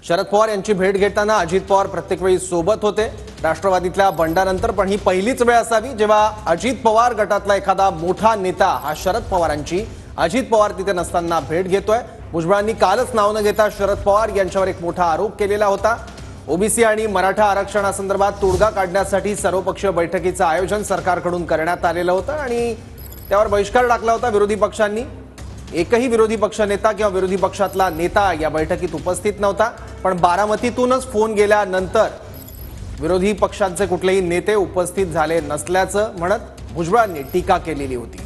शरद पवार यांची भेट घेताना अजित पवार प्रत्येक वेळी सोबत होते। राष्ट्रवादीतल्या बंडानंतर पण ही पहिलीच वेळ असावी जेव्हा अजित पवार गटातला एखादा मोठा नेता हा शरद पवारांची अजित पवार तिथे नसताना भेट घेतोय। भुजबळांनी कालच नाव न घेता शरद पवार यांच्यावर एक मोठा आरोप केलेला होता। ओबीसी आणि मराठा आरक्षणासंदर्भात तोडगा काढण्यासाठी सर्वपक्षीय बैठकीचं आयोजन सरकारकडून करण्यात आलेलं होतं आणि त्यावर बहिष्कार टाकला होता विरोधी पक्षांनी। एकही विरोधी पक्षनेता किंवा विरोधी पक्षातला नेता या बैठकीत उपस्थित नव्हता, पण बारामतीतूनच फोन गेल्यानंतर विरोधी पक्षांचे कुठलेही नेते उपस्थित झाले नसल्याचं म्हणत भुजबळांनी टीका केलेली होती।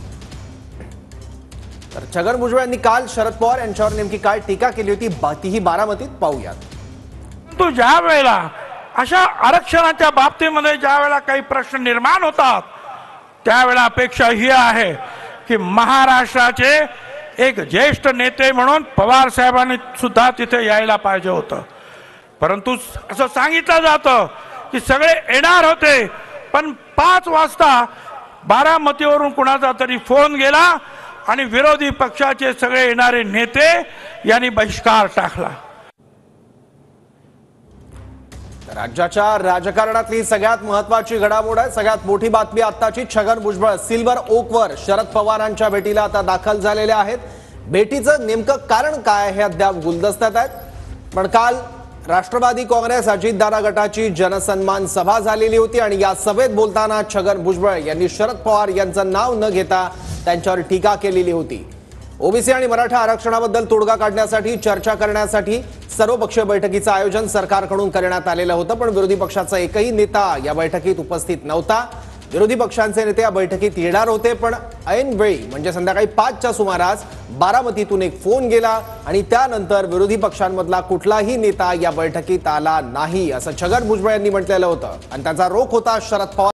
तर छगन भुजबळ यांनी काल शरद पवार यांच्यावर नेमकी काय टीका केली होती तीही बारामतीत पाहूयात। तो ज्या वेळेला अशा आरक्षणाच्या बाबतीमध्ये ज्या वेळेला काही प्रश्न निर्माण होतात त्यावेळेला अपेक्षा ही आहे की महाराष्ट्राचे एक ज्येष्ठ नेते म्हणून पवार साहेबांनी सुद्धा तिथे यायला पाहिजे होतं, परंतु असं सांगितलं जातं की सगळे येणार होते, पण 5 वाजता बारामतीवरून कुणाचा तरी फोन गेला आणि विरोधी पक्षाचे सगळे येणारे नेते यांनी बहिष्कार टाकला। राज्याच्या राजकारणातली सगळ्यात महत्त्वाची घडामोड आहे, सगळ्यात मोठी बातमी आताची। छगन भुजबळ सिल्वर ओकवर शरद पवारांच्या भेटीला आता दाखल झालेले आहेत। भेटीचं नेमकं कारण काय हे अद्याप गुलदस्त्यात आहेत, पण काल राष्ट्रवादी काँग्रेस अजितदादा गटाची जनसन्मान सभा झालेली होती आणि या सभेत बोलताना छगन भुजबळ यांनी शरद पवार यांचं नाव न घेता त्यांच्यावर टीका केलेली होती। ओबीसी आणि मराठा आरक्षणाबद्दल तोडगा काढण्यासाठी चर्चा करण्यासाठी सर्वपक्षीय बैठकीचं आयोजन सरकारकडून करण्यात आलेलं होतं, पण विरोधी पक्षाचा एकही नेता या बैठकीत उपस्थित नव्हता। विरोधी पक्षांचे नेते या बैठकीत येणार होते, पण ऐन वेळी म्हणजे संध्याकाळी 5च्या सुमारास बारामतीतून एक फोन गेला आणि त्यानंतर विरोधी पक्षांमधला कुठलाही नेता या बैठकीत आला नाही असं छगन भुजबळ यांनी म्हटलेलं होतं आणि त्याचा रोख होता शरद पवार